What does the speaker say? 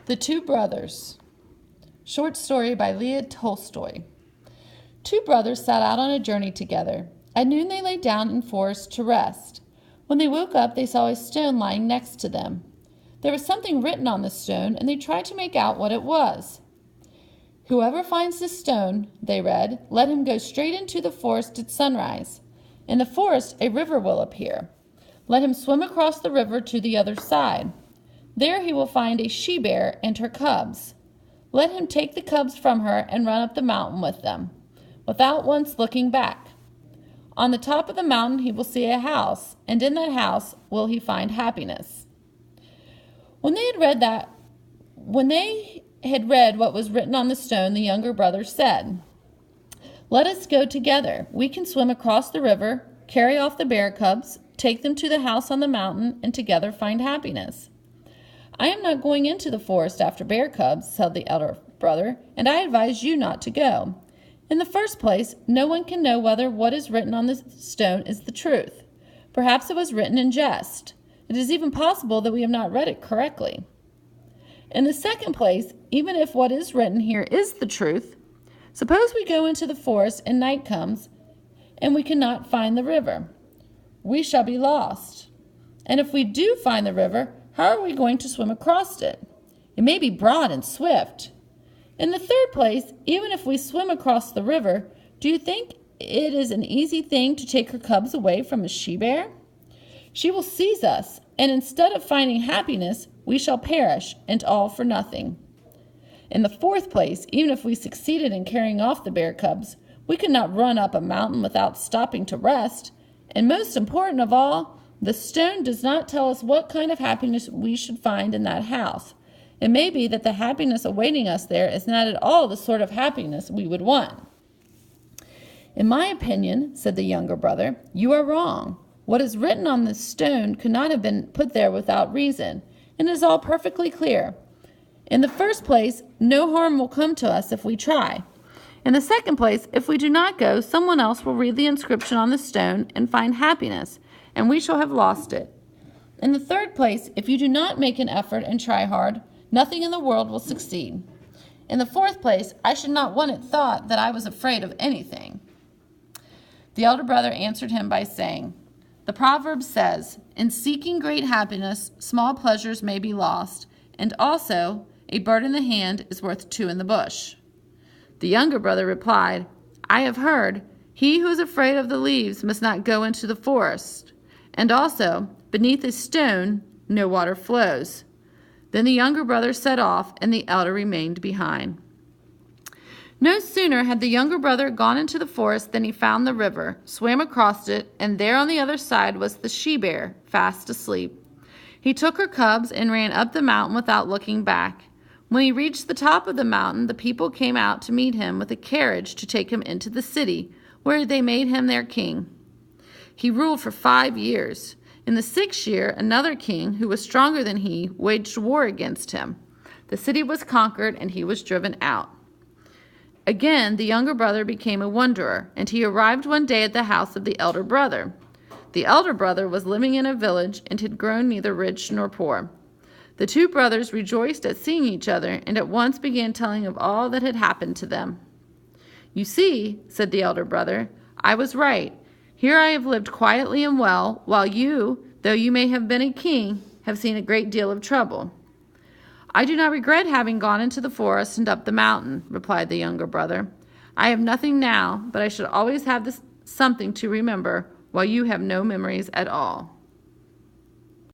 The Two Brothers. Short story by Leah Tolstoy. Two brothers set out on a journey together. At noon they lay down in forest to rest. When they woke up, they saw a stone lying next to them. There was something written on the stone, and they tried to make out what it was. "Whoever finds this stone," they read, "let him go straight into the forest at sunrise. In the forest a river will appear. Let him swim across the river to the other side. There he will find a she-bear and her cubs. Let him take the cubs from her and run up the mountain with them, without once looking back. On the top of the mountain he will see a house, and in that house will he find happiness." When they had read what was written on the stone, the younger brother said, "Let us go together. We can swim across the river, carry off the bear cubs, take them to the house on the mountain, and together find happiness." "I am not going into the forest after bear cubs," said the elder brother, "and I advise you not to go. In the first place, no one can know whether what is written on the stone is the truth. Perhaps it was written in jest. It is even possible that we have not read it correctly. In the second place, even if what is written here is the truth, suppose we go into the forest and night comes and we cannot find the river. We shall be lost. And if we do find the river, how are we going to swim across it? It may be broad and swift. In the third place, even if we swim across the river, do you think it is an easy thing to take her cubs away from a she-bear? She will seize us, and instead of finding happiness, we shall perish, and all for nothing. In the fourth place, even if we succeeded in carrying off the bear cubs, we could not run up a mountain without stopping to rest. And most important of all, the stone does not tell us what kind of happiness we should find in that house. It may be that the happiness awaiting us there is not at all the sort of happiness we would want." "In my opinion," said the younger brother, "you are wrong. What is written on this stone could not have been put there without reason, and it is all perfectly clear. In the first place, no harm will come to us if we try. In the second place, if we do not go, someone else will read the inscription on the stone and find happiness, and we shall have lost it. In the third place, if you do not make an effort and try hard, nothing in the world will succeed. In the fourth place, I should not want it thought that I was afraid of anything." The elder brother answered him by saying, "The proverb says, 'In seeking great happiness, small pleasures may be lost,' and also, 'A bird in the hand is worth two in the bush.'" The younger brother replied, "I have heard, 'He who is afraid of the leaves must not go into the forest,' and also, 'Beneath a stone no water flows.'" Then the younger brother set off, and the elder remained behind. No sooner had the younger brother gone into the forest than he found the river, swam across it, and there on the other side was the she-bear, fast asleep. He took her cubs and ran up the mountain without looking back. When he reached the top of the mountain, the people came out to meet him with a carriage to take him into the city, where they made him their king. He ruled for 5 years. In the 6th year, another king, who was stronger than he, waged war against him. The city was conquered, and he was driven out. Again, the younger brother became a wanderer, and he arrived one day at the house of the elder brother. The elder brother was living in a village and had grown neither rich nor poor. The two brothers rejoiced at seeing each other and at once began telling of all that had happened to them. "You see," said the elder brother, "I was right. Here I have lived quietly and well, while you, though you may have been a king, have seen a great deal of trouble." "I do not regret having gone into the forest and up the mountain," replied the younger brother. "I have nothing now, but I should always have something to remember, while you have no memories at all."